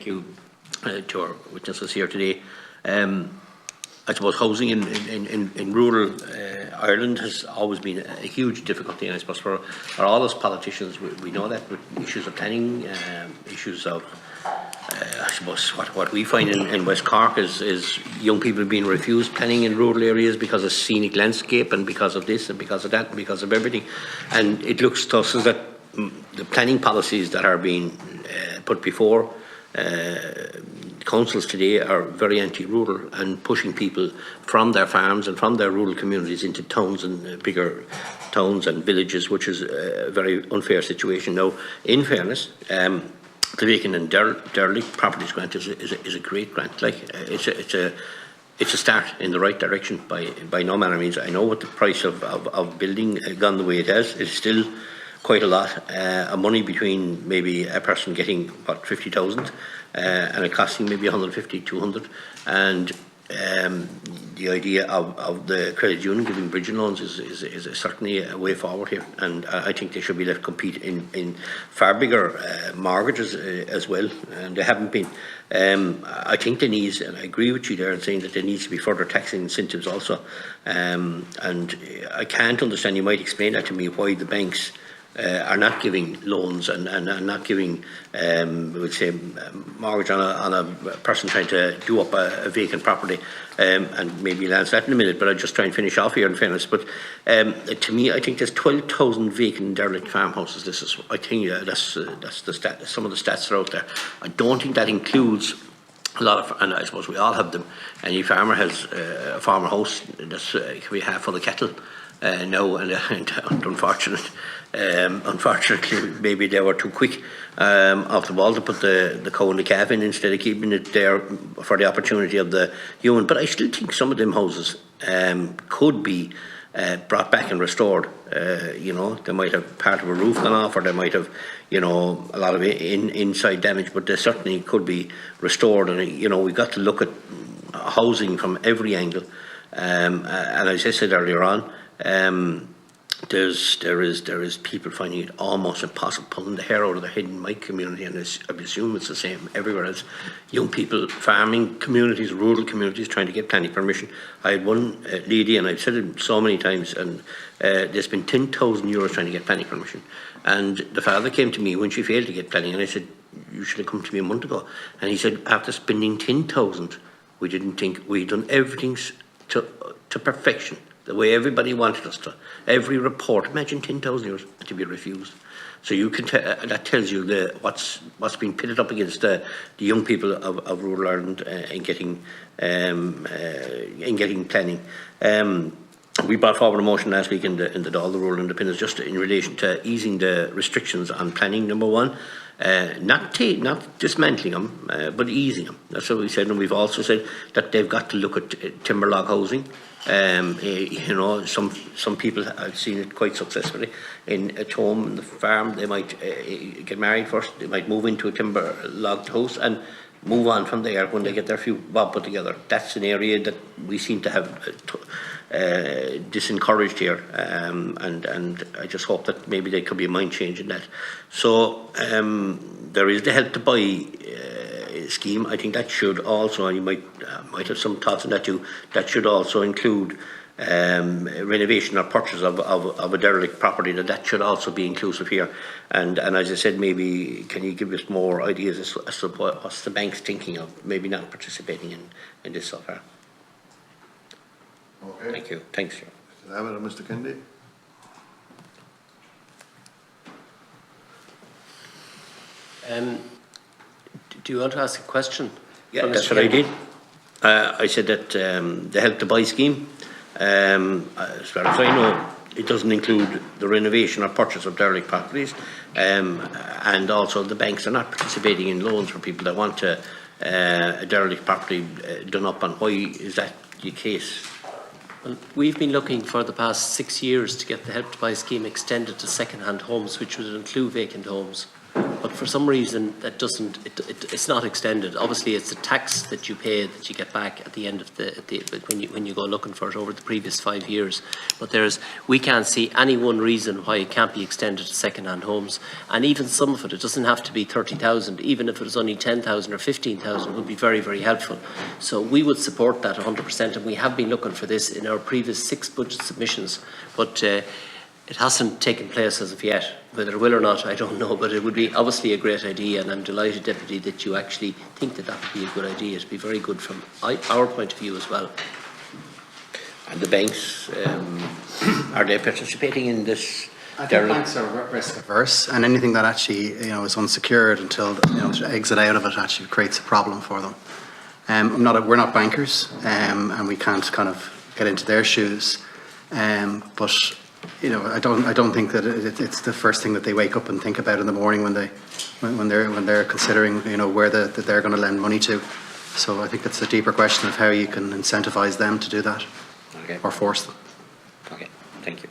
you to our witnesses here today. I suppose housing in rural Ireland has always been a huge difficulty, and I suppose for all us politicians, we know that, with issues of planning, issues of I suppose what we find in West Cork is young people being refused planning in rural areas because of scenic landscape and because of this and because of that and because of everything. And it looks to us as that the planning policies that are being put before councils today are very anti-rural and pushing people from their farms and from their rural communities into towns and bigger towns and villages, which is a very unfair situation. Now, in fairness, the vacant and derelict properties grant is a great grant. Like it's a start in the right direction by no manner of means. I know what the price of building gone the way it has. It's still quite a lot of money between maybe a person getting what 50,000 and it costing maybe 150, 200, and the idea of the credit union giving bridging loans is certainly a way forward here, and I think they should be left compete in far bigger mortgages as well, and they haven't been. I think there needs, and I agree with you there in saying that there needs to be further taxing incentives also, and I can't understand, you might explain that to me, why the banks are not giving loans and not giving, we'll say, mortgage on a person trying to do up a vacant property, and maybe you'll answer that in a minute, but I'll just try and finish off here in fairness. But to me, I think there's 12,000 vacant derelict farmhouses. This is, I think, that's the stat. Some of the stats are out there. I don't think that includes a lot of, and I suppose we all have them. Any farmer has a farmer house that's can be half full of cattle. No, and unfortunately, maybe they were too quick off the ball to put the cow and the calf in instead of keeping it there for the opportunity of the human. But I still think some of them houses could be brought back and restored. You know, they might have part of a roof gone off, or they might have, you know, a lot of inside damage, but they certainly could be restored. And you know, we've got to look at housing from every angle. And as I said earlier on, there is people finding it almost impossible, pulling the hair out of their head in my community, and I presume it's the same everywhere else. Young people, farming communities, rural communities, trying to get planning permission. I had one lady, and I've said it so many times, and they spent €10,000 trying to get planning permission. And the father came to me when she failed to get planning, and I said, "You should have come to me a month ago." And he said, after spending 10,000, we didn't think we'd done everything to perfection, the way everybody wanted us to. Every report, imagine €10,000 to be refused. So you can that tells you what's being pitted up against the young people of rural Ireland in getting planning. We brought forward a motion last week in the Dáil, the Rural Independents, just in relation to easing the restrictions on planning. Number one, not dismantling them, but easing them. That's what we said, and we've also said that they've got to look at timber log housing. You know, some people have seen it quite successfully at home in the farm. They might get married first, they might move into a timber logged house and move on from there when they get their few bob put together. That's an area that we seem to have disencouraged here, and I just hope that maybe there could be a mind change in that. So there is the Help to Buy scheme. I think that should also, and you might have some thoughts on that too, that should also include renovation or purchase of a derelict property. That should also be inclusive here. And as I said, maybe can you give us more ideas as to what's the bank's thinking of maybe not participating in this so far? Okay. Thank you. Thanks, sir. Mr. Kennedy. Do you want to ask a question? Yeah, that's what I did. I said that the Help to Buy scheme, as far as I know, it doesn't include the renovation or purchase of derelict properties, and also the banks are not participating in loans for people that want a derelict property done up. And why is that the case? Well, we've been looking for the past 6 years to get the Help to Buy scheme extended to second-hand homes, which would include vacant homes. but for some reason that doesn't, it's not extended. Obviously, it's a tax that you pay that you get back at the end of when you go looking for it over the previous 5 years. But we can't see any one reason why it can't be extended to second-hand homes, and even some of it doesn't have to be 30,000. Even if it was only 10,000 or 15,000, would be very, very helpful. So we would support that 100%, and we have been looking for this in our previous 6 budget submissions, but it hasn't taken place as of yet. Whether it will or not, I don't know, but it would be obviously a great idea, and I'm delighted, Deputy, that you actually think that that would be a good idea. It would be very good from our point of view as well. And the banks, are they participating in this? I think banks are risk averse, and anything that actually is unsecured until to exit out of it actually creates a problem for them. We're not bankers, and we can't kind of get into their shoes, but I don't think that it's the first thing that they wake up and think about in the morning when they're considering where that they're going to lend money to. So I think it's a deeper question of how you can incentivise them to do that, okay, or force them. Okay, thank you.